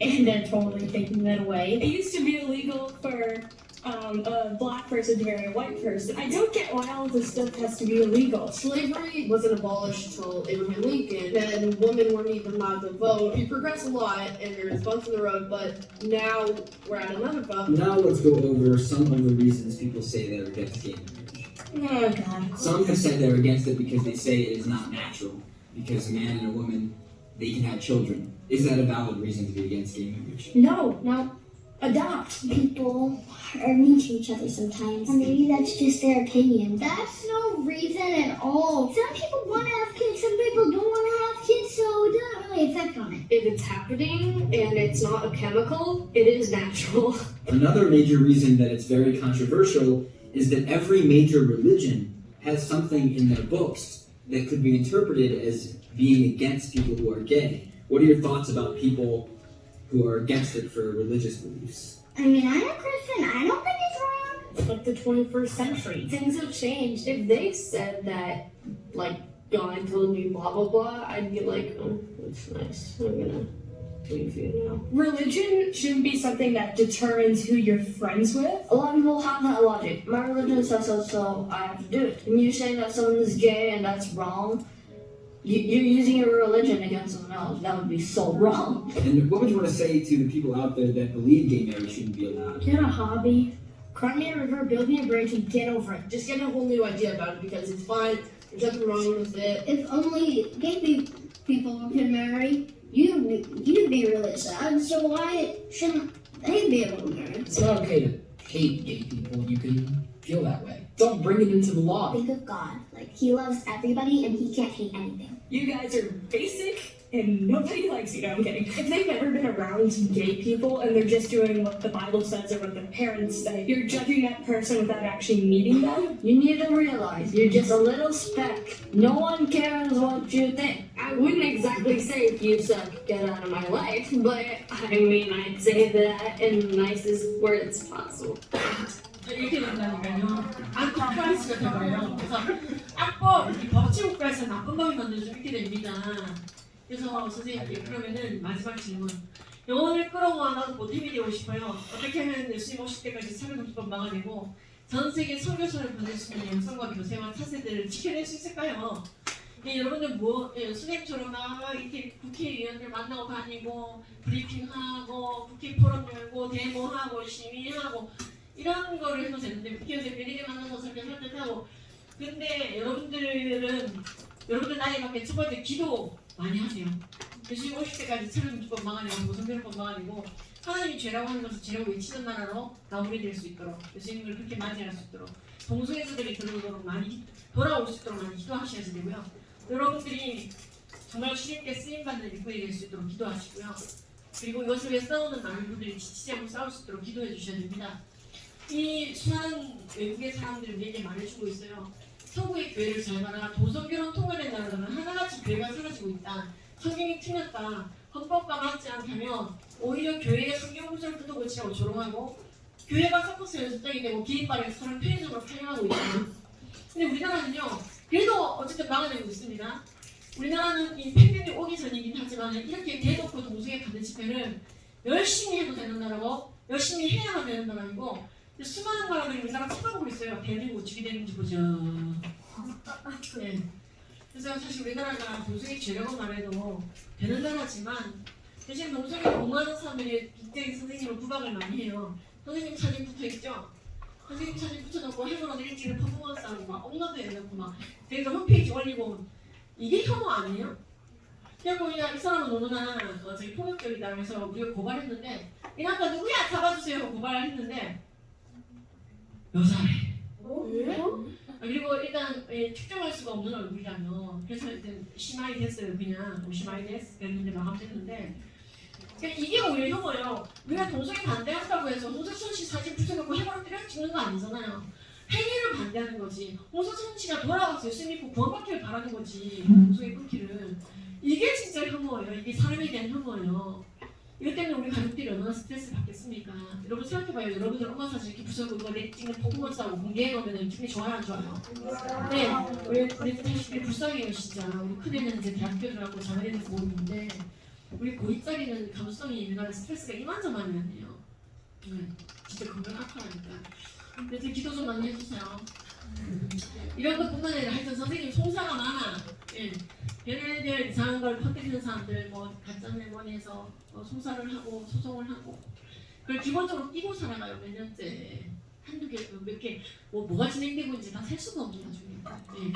And they're totally taking that away. It used to be illegal for a black person to marry a white person. I don't get why all this stuff has to be illegal. Slavery wasn't abolished until Abraham Lincoln, and women weren't even allowed to vote. We progressed a lot, and there's bumps in the road, but now we're at another bump. Now let's go over some of the reasons people say they're against gay marriage. Oh god. Some have said they're against it because they say it is not natural. Because a man and a woman, they can have children. Is that a valid reason to be against gay marriage? No. Adopt. People are mean to each other sometimes. And maybe that's just their opinion. That's no reason at all. Some people want to have kids, some people don't want to have kids, so it doesn't really affect on it. If it's happening and it's not a chemical, it is natural. Another major reason that it's very controversial is that every major religion has something in their books that could be interpreted as being against people who are gay. What are your thoughts about people who are against it for religious beliefs? I mean, I'm a Christian. I don't think it's wrong. It's like the 21st century. Things have changed. If they said that, like, God told me blah blah blah, I'd be like, oh, that's nice. I'm gonna leave you now. Religion shouldn't be something that determines who you're friends with. A lot of people have that logic. My religion says so, so I have to do it. And you say that someone is gay and that's wrong, you're using your religion against someone else. That would be so wrong. And what would you want to say to the people out there that believe gay marriage shouldn't be allowed? Get a hobby. Cry me a river, build me a bridge, and get over it. Just get a whole new idea about it because it's fine. There's nothing wrong with it. If only gay people can marry, you'd be really sad. So why shouldn't they be able to marry? It's not okay to hate gay people. You can feel that way. Don't bring it into the law. Think of God. Like, he loves everybody and he can't hate anything. You guys are basic and nobody likes you. No, I'm kidding. If they've never been around gay people and they're just doing what the Bible says or what their parents say, you're judging that person without actually meeting them. You need to realize you're just a little speck. No one cares what you think. I wouldn't exactly say if you suck, get out of my life, but I mean, I'd say that in the nicest words possible. 이렇게 된다니까요. 안티 크라이스가 돼버려요. 그래서 악법, 이 법치국가에서 나쁜 법이 만들어져 이렇게 됩니다. 그래서 선생님께 그러면은 마지막 질문. 영혼을 끌어모아서 보탬이 되고 싶어요. 어떻게 하면 예수님 오실 때까지 살아남기법 막아내고 전 세계 선교사를 보낼 수 있는 영성과 교세와 차세대를 지켜낼 수 있을까요? 여러분들 선생님처럼 막 이렇게 국회의원들 만나고 다니고 브리핑하고 국회 포럼 열고 데모하고 시위하고 이런 거를 해도 되는데 국회의원들 미리 만나서 설득하고 근데 여러분들 나이 밖에 첫 번째 기도 많이 하세요. 예수님 오실 때까지 차는 기법 막아내고 성결법 막아내고 하나님이 죄라고 하는 것을 죄라고 외치는 나라로 마무리될 수 있도록 예수님을 그렇게 맞이할 수 있도록 동성애자들이 들어오도록 많이 돌아올 수 있도록 많이 기도하셔야 되고요. 여러분들이 정말 주님께 쓰임받는 일꾼이 될 수 있도록 기도하시고요. 그리고 이것을 위해 싸우는 많은 분들이 지치지 않고 싸울 수 있도록 기도해 주셔야 됩니다. 이 수많은 외국의 사람들이 우리에게 말해주고 있어요. 서구의 교회를 잘 봐라. 동성결혼 통과된 나라들은 하나같이 교회가 사라지고 있다. 성경이 틀렸다. 헌법과 맞지 않다면 오히려 교회의 성경 구절을 뜯어고치라고 조롱하고 교회가 서커스에 접촉이 되고 기립발에서 사람 편의점으로 팔려가고 있다. 근데 우리나라는요. 그래도 어쨌든 막아내고 있습니다. 우리나라는 이 팬데믹 오기 전이긴 하지만 이렇게 대놓고 동성애 반대 집회를 열심히 해도 되는 나라고 열심히 해야만 되는 나라이고 수많은 나라들이 우리나라 쳐다보고 있어요. 대한민국 어떻게 되는지 보자. 네. 그래서 사실 우리나라가 동성애 죄라고 말해도 되는 나라지만 대신 동성애 공부하는 사람들이 굉장히 선생님을 구박을 많이 해요. 선생님 사진 붙어있죠? 선생님 사진 붙여놓고 해보는 일찍을 퍼포먼스하고 막 업로드 해놓고 막 저희가 홈페이지 올리고 이게 혐오 아니에요? 그리고 이 사람은 너무나 저기 폭력적이다 그래서 우리가 고발했는데 이 남자 누구야 잡아주세요 고발을 했는데 여자래. 그리고 일단 특정할 수가 없는 얼굴이라며 그래서 일단 심하게 됐어요. 그냥 심하게 됐는데 마감됐는데 그러니까 이게 오히려 혐오예요. 우리가 동성애 반대한다고 해서 홍석천 씨 사진 붙여놓고 해바로 때려 찍는 거 아니잖아요. 행위를 반대하는 거지. 홍석천 씨가 돌아와서 예수님 믿고 구원받기를 바라는 거지. 동성애 끊기를. 이게 진짜 혐오예요. 이게 사람에 대한 혐오예요. 이것 때문에 우리 가족들이 얼마나 스트레스 받겠습니까? 여러분 생각해봐요. 여러분들 엄마 사진 이렇게 붙여놓고 내 찍는 퍼포먼스하고 공개해놓으면 기분이 좋아요 안 좋아요? 네, 우리 자식들이 불쌍해요 진짜. 우리 큰애는 이제 대학교 들어가고 작은애는 고2인데 우리 고2짜리는 감수성이 일어나는 스트레스가 이만저만이 아니에요. 네, 진짜 건강 악화라니까. 그래서 기도 좀 많이 해주세요. 이런 것뿐만 아니라 하여튼 선생님 송사가 많아. 예. 얘네들 이상한 걸 퍼뜨리는 사람들 뭐 가짜메모니에서 송사를 하고 소송을 하고 그걸 기본적으로 끼고 살아가요. 몇 년째 한두 개 몇 개 뭐가 진행되고 있는지 다 셀 수가 없는 나중에. 예.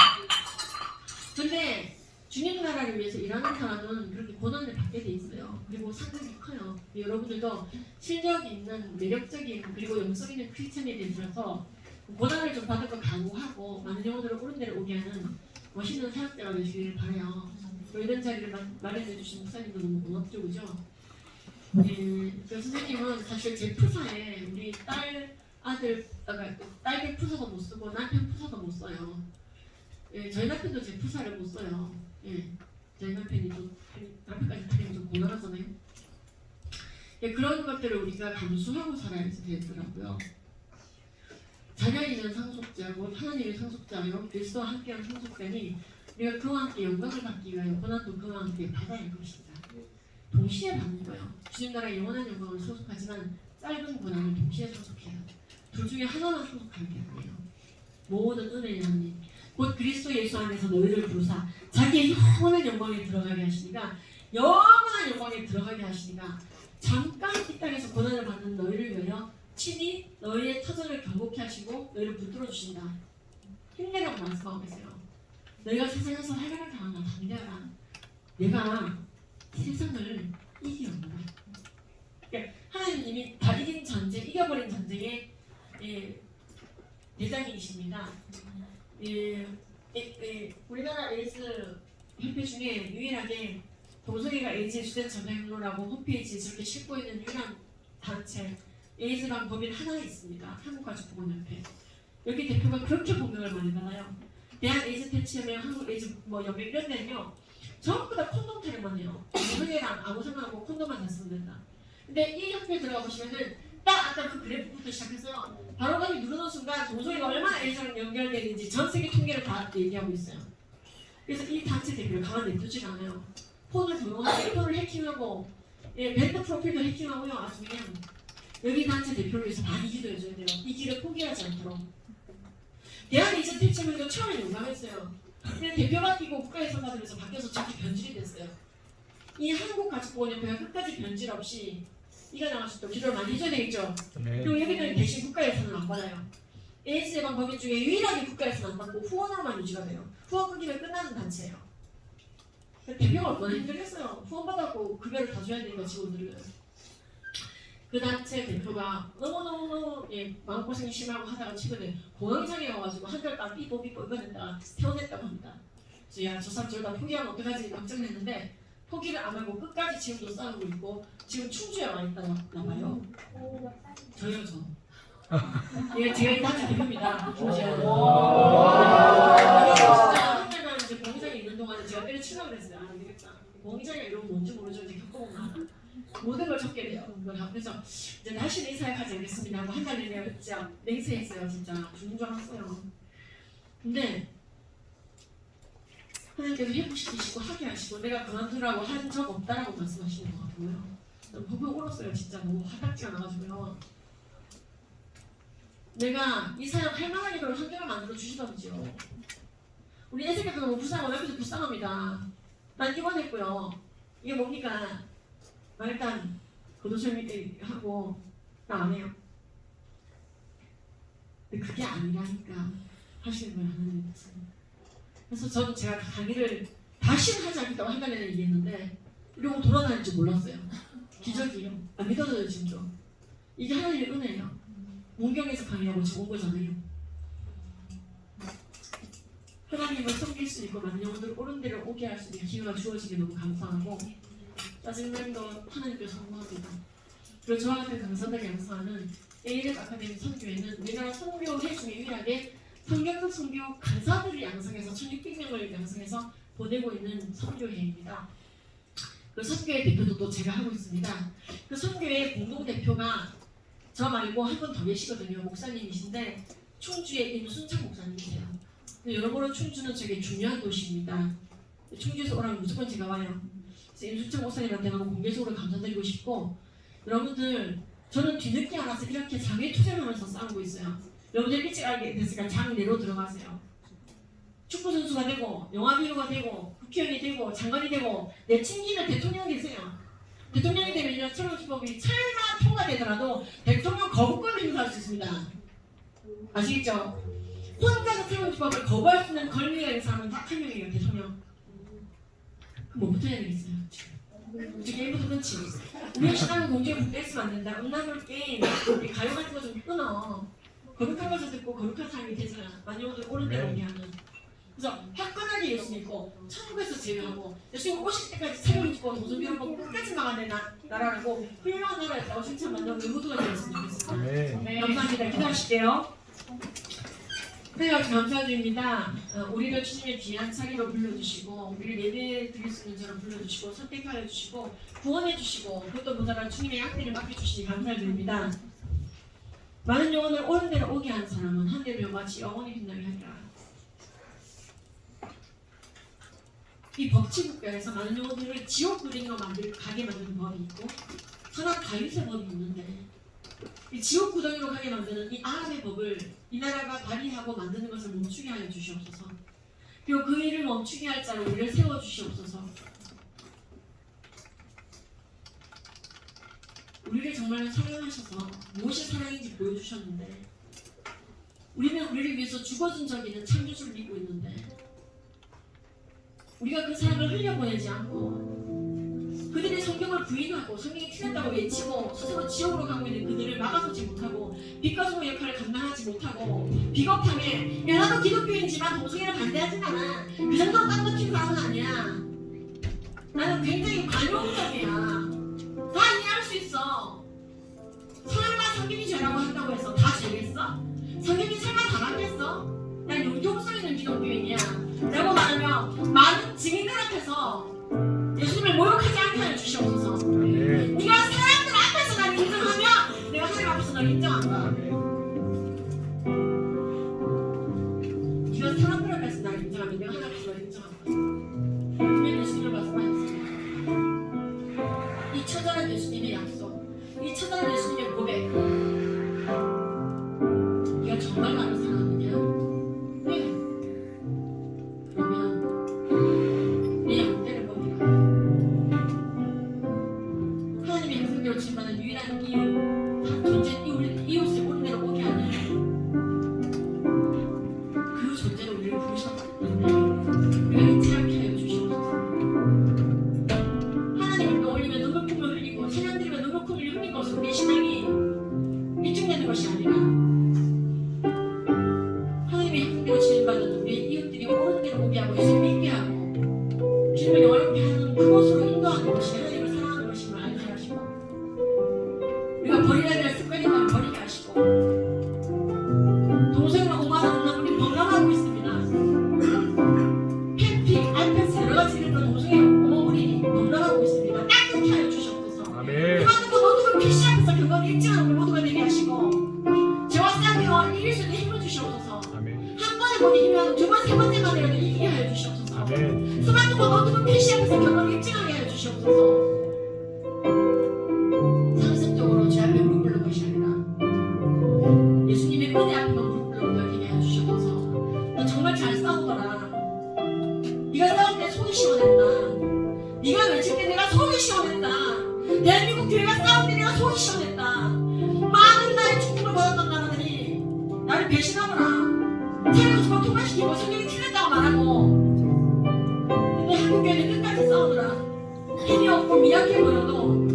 근데 주님 나라를 위해서 일하는 사람은 그렇게 고난을 받게 돼 있어요. 그리고 상당히 커요. 여러분들도 실력이 있는 매력적인 그리고 영성 있는 크리스천에 대해서 고난을 좀 받을 거 각오하고 많은 영혼들을 옳은 데를 오게 하는 멋있는 사역자가 되시길 바라요. 이런 자리를 마련해 주신 목사님도 너무 고맙죠, 그죠? 그 선생님은 사실 제 푸사에 우리 딸들 푸사도 못 쓰고 남편 푸사도 못 써요. 예, 저희 남편도 제 부사를 못 써요. 예, 저희 남편이 또 남편까지 타면 좀 곤란하잖아요. 예, 그런 것들을 우리가 감수하고 살아야지 되더라고요. 자녀이면 상속자고 하나님의 상속자요 그리스도와 함께하는 상속자니 우리가 그와 함께 영광을 받기 위하여 고난도 그와 함께 받아야 할 것이다. 동시에 받는 거예요. 주님 나라의 영원한 영광을 소속하지만 짧은 고난을 동시에 소속해야 돼요. 둘 중에 하나만 소속하는 게 아니에요. 모든 은혜의 하나님 곧 그리스도 예수 안에서 너희를 부르사 자기의 영원한 영광에 들어가게 하시니까 영원한 영광에 들어가게 하시니까 잠깐 이 땅에서 고난을 받는 너희를 위하여 친히 너희의 터전을 견고케 하시고 너희를 붙들어 주신다. 힘내라고 말씀하고 계세요. 너희가 세상에서 해결을 당하나 담대하라. 내가 세상을 이기었노라. 그러니까 하나님이 다 이긴 전쟁, 이겨버린 전쟁의 대장이십니다. 우리나라 에이즈 협회 중에 유일하게 동성애가 에이즈의 주된 전쟁로라고 홈페이지에 저렇게 싣고 있는 유일한 단체 에이즈방 법인 하나 있습니다. 한국가족보건협회. 여기 대표가 그렇게 공격을 많이 받아요. 대한 에이즈 퇴치연맹, 한국 에이즈 연맹 이런 데는요 전부 다 콘돔 타령만 해요. 동성애랑 아무 상관없고 콘돔만 다 쓰면 된다. 근데 이 협회에 들어가 보시면은 딱 아까 그 그래프부터 시작해서 바로 거기 누르는 순간 동성애가 얼마나 에이즈랑 연결되는지 전 세계 통계를 다 얘기하고 있어요. 그래서 이 단체 대표를 가만히 냅두지 않아요. 폰을 도용하고 폰을 해킹하고 밴드 프로필도 해킹하고요. 아주 그냥 여기 단체 대표를 위해서 많이 기도해줘야 돼요. 이 길을 포기하지 않도록. 대한 에이즈 퇴치연맹도 처음에 용감했어요. 근데 대표 바뀌고 국가예술가들에서 바뀌어서 저렇게 변질이 됐어요. 이 한국가족보건협회가 끝까지 변질 없이 이가 나갈 수 있도록 기도를 많이 해줘야 되겠죠. 그리고 여기는 대신 국가예산을 안 받아요. 에이즈 예방 법인 중에 유일하게 국가예산 안 받고 후원으로만 유지가 돼요. 후원 끊기면 끝나는 단체예요. 대표가 얼마나 힘들겠어요. 후원 받았고 급여를 다 줘야 되니까 직원들은. 그 단체 대표가 너무너무 마음고생이 심하고 하다가 최근에 공황장애 와가지고 한 달간 삐뽀 이거냈다가 퇴원했다고 합니다. 그래서 야 저 사람 저러다 포기하면 어떡하지 걱정했는데 포기를 안 하고 끝까지 지금도 싸우고 있고 지금 충주에 와 있다나 봐요. 저요 저. 예, 제가 이 단체 대표입니다. 김지현. 진짜 한 달간 이제 공황장애 있는 동안에 제가 때려치려고 그랬어요. 안 되겠다. 공황장애 이런 건 뭔지 모르죠. 이제 겪어보면 모든 걸 적게 돼요. 그래서 이제 다시는 이 사역하지 않겠습니다 하고 한 달 내내 진짜 맹세했어요. 진짜 죽는 줄 알았어요. 근데 하나님께서 회복시키시고 하게 하시고 내가 그만두라고 한 적 없다라고 말씀하시는 것 같고요. 너무 울었어요. 진짜 너무 화딱지가 나가지고요. 내가 이 사역 할 만한 일을 환경을 만들어 주시던지요. 우리 애새끼도 너무 불쌍하고 옆에서 불쌍합니다. 난 입원했고요. 이게 뭡니까? 일단 고도수염 하고 나 안 해요. 근데 그게 아니라니까 하시는 걸 하는 거지. 그래서 저는 제가 강의를 다시는 하지 않겠다고 한 달 내내 얘기했는데 이러고 돌아다닐 줄 몰랐어요. 기적이에요. 안 믿어져요 지금도. 이게 하나님의 은혜예요. 문경에서 강의하고 지금 온 거잖아요. 하나님을 섬길 수 있고 많은 영혼들을 옳은 데를 오게 할 수 있는 기회가 주어지게 너무 감사하고 짜증난도 하나님께서 성공합니다. 그리고 저와 같은 강사들이 양성하는 ALS 아카데미 선교회는 우리나라 선교회 중에 유일하게 성경적 선교 강사들을 양성해서 1600명을 양성해서 보내고 있는 선교회입니다. 그 선교회 대표도 또 제가 하고 있습니다. 그 선교회 공동대표가 저 말고 한 분 더 계시거든요. 목사님이신데 충주의 임순창 목사님이세요. 여러모로 충주는 되게 중요한 도시입니다. 충주에서 오라면 무조건 제가 와요. 그래서 임순창 목사님한테 너무 공개적으로 감사드리고 싶고 여러분들 저는 뒤늦게 알아서 이렇게 장애 투쟁하면서 싸우고 있어요. 여러분들 일찍 알게 됐으니까 장내로 들어가세요. 축구선수가 되고 영화배우가 되고 국회의원이 되고 장관이 되고 내친기면 대통령이 되세요. 대통령이 되면요 채용기법이 설마 통과되더라도 대통령 거부권을 행사할 수 있습니다. 아시겠죠? 혼자서 채용기법을 거부할 수 있는 권리가 행사하는 딱 한 명이에요. 대통령. 그럼 뭐부터 해야 되겠어요? 우리 게임부터 끊지. 우리 신앙은 공중에 붙어있으면 안 된다. 음란물 게임, 가요 같은 거 좀 끊어. 거룩한 것을 듣고 거룩한 삶이 되잖아. 만영들 옳은 대로 오게 하는. 그래서 화끈하게 예수 믿고 천국에서 제외하고 예수님 오실 때까지 새로운 입고 도전비를 보고 끝까지 막아내 나라라고 훌륭한 나라였다고 칭찬받는 우리 모두가 되었으면 좋겠습니다. 감사합니다. 기도하실게요. 하나님 감사드립니다. 우리를 주님의 귀한 자리로 불러주시고 우리를 예배 드릴 수 있는 자로 불러주시고 선택하여 주시고 구원해 주시고 그것도 모자라 주님의 약대를 맡겨주시니 감사드립니다. 많은 영혼을 옳은 데로 오게 한 사람은 하늘의 별같이 영원히 빛나게 하리라. 이 법치국가에서 많은 영혼들을 지옥 구덩이로 가게 만드는 법이 있고 선악 다윗의 법이 있는데 이 지옥 구덩이로 가게 만드는 이 아합의 법을 이 나라가 발의하고 만드는 것을 멈추게 하여 주시옵소서. 그리고 그 일을 멈추게 할 자로 우리를 세워 주시옵소서. 우리를 정말 사랑하셔서 무엇이 사랑인지 보여주셨는데 우리는 우리를 위해서 죽어준 적이 있는 창조주를 믿고 있는데 우리가 그 사랑을 흘려보내지 않고 그들의 성경을 부인하고 성경이 틀렸다고 외치고 스스로 지옥으로 가고 있는 그들을 막아서지 못하고 빛과 소의 역할을 감당하지 못하고 비겁함에 야 나도 기독교인지만 동성애를 반대하진 않아 그 정도로 깜빡힌 사람은 아니야 나는 굉장히 관용적이야 다 이해할 수 있어 설마 성경이 죄라고 한다고 해서 다 죄겠어? 성경이 설마 다 맞겠어? 난 융통성 있는 기독교인이야 라고 말하며 많은 증인들 앞에서 예수님을 모욕하지 않게 하여 주시옵소서. 네가 사람들 앞에서 날 인정하면 내가 하나님 앞에서 널 인정한다. 네가 사람들 앞에서 날 인정하면 내가 하나님 앞에서 널 인정한다. 분명히 예수님을 말씀하셨습니다. 이 처절한 예수님의 약속, 이 처절한 예수님의 고백 네가 정말 나를 사랑하느냐? 네. 그러면 내 양떼를 먹이라. 하나님의 행성대로 지금받는 유일한 이유, 존재는 이웃을 옳은 대로 오게 하는 그 존재로 우리를 부르셨는데 우리가 잊지 않게 하여 주시옵소서. 하나님을 떠올리며 눈물품을 흘리고 찬양드리며 눈물품을 흘린 것으로 우리의 신앙이 입증되는 것이 아니라 하나님의 행성대로 지금받는 우리의 이웃들이 옳은 대로 오게 하고 예수를 믿게 하고 주님을 영화롭게 하는 그곳으로 인도하는 것이 하나님을 사랑하는 것임을 알게 하시고 우리가 버리라 될 습관이면 버리게 하시고 동생을 오만하는 나무리 번영하고 있습니다. 페피, 알펜스 여러 가지 이런 동생의 오물이 번영하고 있습니다. 따뜻하게 하여 주시옵소서. 그만큼 모두가 PC 앞에서 그걸 일정한 우리 모두가 되게 하시고 저와 싸우며 이길 수 있는 힘을 주시옵소서. 한 번에 못 이기면 두 번, 세 번째만이라도 이기게 하여 주시옵소서. 수많은 모두가 PC 앞에서 경험을 일정하게 하여 주시옵소서. 상습적으로 제 앞에 무릎 꿇는 것이 아니라 예수님의 은혜 앞에만 무릎 꿇는 되게 하여 주시옵소서. 너 정말 잘 싸우더라. 네가 싸울 때 속이 시원했다. 네가 외칠 때 내가 속이 시원했다. 대한민국 교회가 싸울 때 내가 속이 시원했다. 많은 나의 축복을 받았던 나라들이 나를 배신하거나 세력을 통과시키고 성경이 틀렸다고 말하고 근데 한국 교회는 끝까지 싸우더라. 힘이 없고 미약해 보여도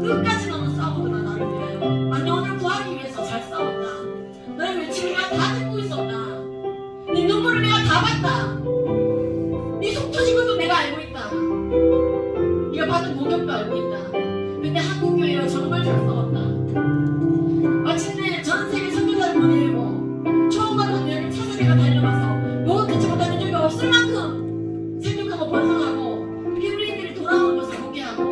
끝까지 너는 싸우더라. 나를 위하여 난 영혼을 구하기 위해서 잘 싸웠다. 너의 외침을 내가 다 듣고 있었다. 네 눈물을 내가 다 봤다. 네 속 터진 것도 내가 알고 있다. 네가 받은 공격도 알고 있다. 근데 한국 교회와 정말 잘 싸웠다. 마침내 전 세계 선교사를 보내고 처음과 동료를 찾아 내가 달려가서 뭐 듣지 못하는 적이 없을 만큼 생육하고 번성하고 히브리인들이 돌아오는 것을 보게 하고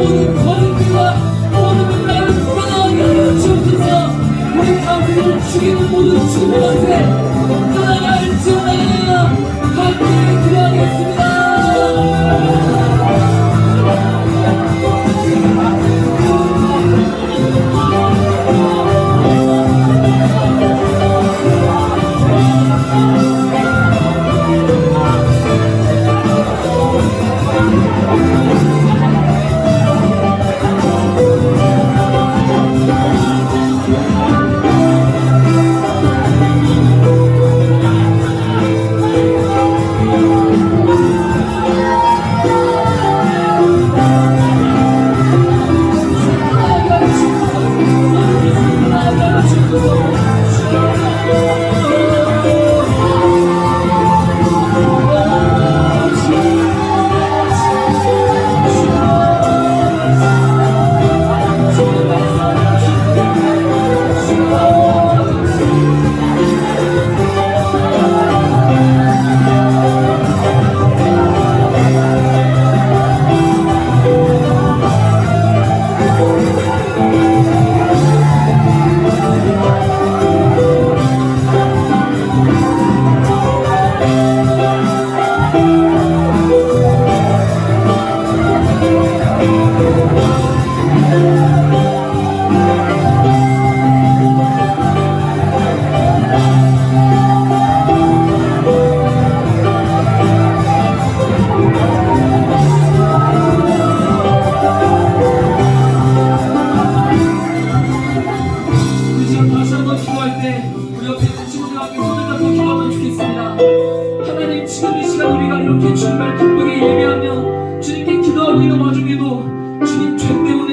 모든 거짓과 모든 문화를 끊어가게 하여 주옵소서. 우리 가운데를 죽이는 모든 죽은 것에 떠나갈지어다. 함께 기도하겠습니다.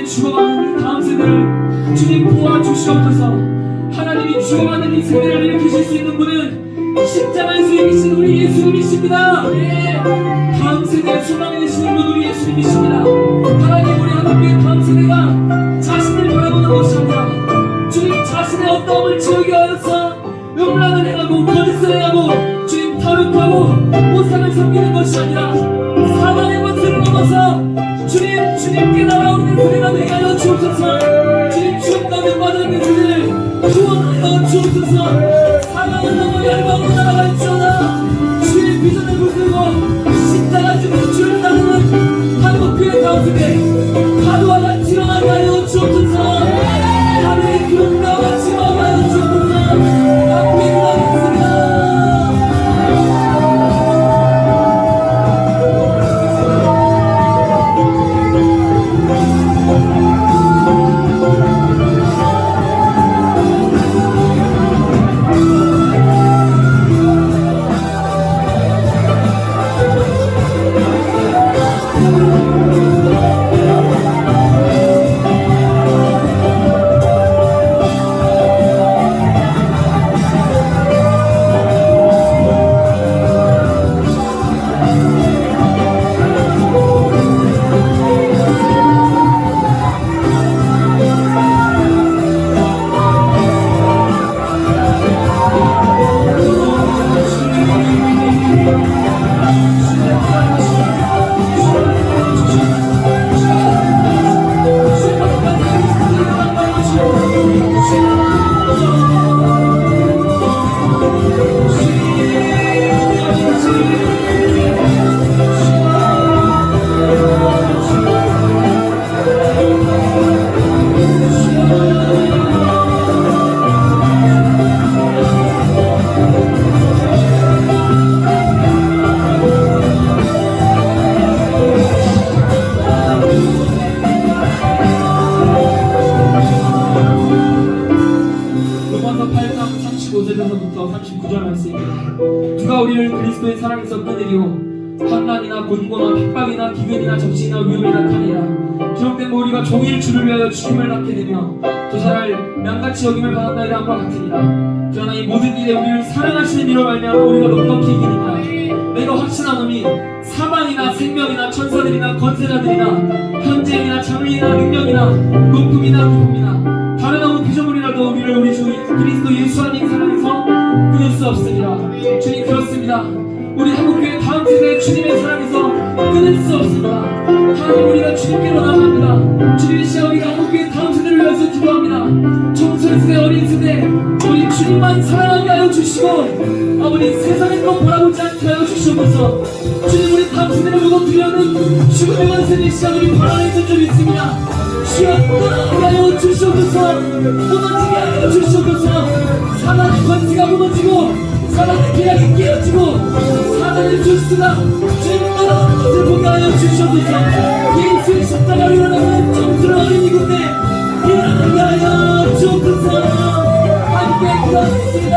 죽어가는 다음 세대를 주님 도와주시옵소서. 하나님이 죽어가는 이 세대를 일으키실 수 있는 분은 십자가에서 이기신 우리 예수님이십니다. 다음 세대의 소망이 되시는 분 우리 예수님이십니다. 하나님, 우리 하나님의 다음 세대가 자신을 바라보는 것이 아니라 주님 자신의 어떠함을 지우게 하여서 음란을 행하고 거짓을 행하고 주님 탈옥하고 우상을 섬기는 것이 아니라 사단의 권세를 넘어서 주님께 날아오는 세대가 되게 하여 주옵소서. 주님 주님 가운데 빠져있는 세대를 구원하여 주옵소서. 사랑을 넘어 열방으로 날아갈지어다. 주의 비전을 붙들고 십자가 주님 주를 따르는 한국교회 다음 세대 파도와 같이 일어나게 하여 주옵소서. 하늘의 기름과 같이 일어나게 하여 주옵소서. 함께 기도하겠습니다. 로마서 8장 35절에서부터 39절 말씀입니다. 누가 우리를 그리스도의 사랑에서 끊으리요? 환난이나 곤고나 핍박이나 기근이나 적신이나 위험이나 칼이라. 기록된 바 우리가 종일 주를 위하여 죽임을 받게 되며 조사를 양같이 여김을 받았나이다 함과 같으니라. 그러나 이 모든 일에 우리를 사랑하시는 이로 말미암아 우리가 넉넉히 이기니라. 내가 확신하노니 사망이나 생명이나 천사들이나 권세자들이나 현재이나 장래이나 능력이나 높음이나 깊음이나 다른 아무 피조물이라도 우리를 우리 주 그리스도 예수 안의 사랑에서 끊을 수 없으리라. 주님, 그렇습니다. 우리 한국교회 다음 세대 주님의 사랑에서 끊을 수 없습니다. 하나님 우리가 주님께로 나아갑니다. 주님 이 시간 우리가 한국교회 다음 세대를 위해서 기도합니다. 청소년 세대 어린 세대 우리 주님만 사랑하게 하여 주시고 아버지 세상의 것 바라보지 않게 하여 주시옵소서. 주님 우리 다음 세대를 무너뜨리려는 죽음의 권세의 시간 우리 바라는 점 있습니다. 주여 떠나게 하여 주시옵소서. 무너지게 하여 주시옵소서. 사단의 권세가 무너지고 사단의 계략이 깨어지고 사단의 주스가 주님 떠나는 것을 보게 하여 주시옵소서. 예수의 십자가로 일어나는 청소년 어린이 군대 일어나게 하여 주옵소서. 함께 기도하겠습니다.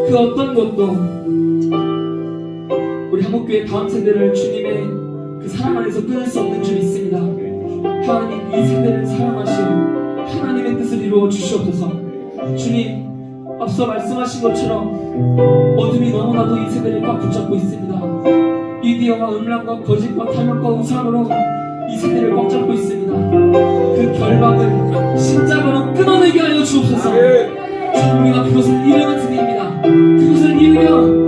그 어떤 것도 우리 한국교회 다음 세대를 주님의 그 사랑 안에서 끊을 수 없는 줄 믿습니다. 하나님 이 세대를 사랑하시고 하나님의 뜻을 이루어 주시옵소서. 주님 앞서 말씀하신 것처럼 어둠이 너무나도 이 세대를 꽉 붙잡고 있습니다. 미디어와 음란과 거짓과 탐욕과 우상으로 이 세대를 꽉 잡고 있습니다. 그 결박을 십자가로 끊어내게 하여 주옵소서. 주님 우리가 그것을 이루는 세대입니다. 그것을 이루려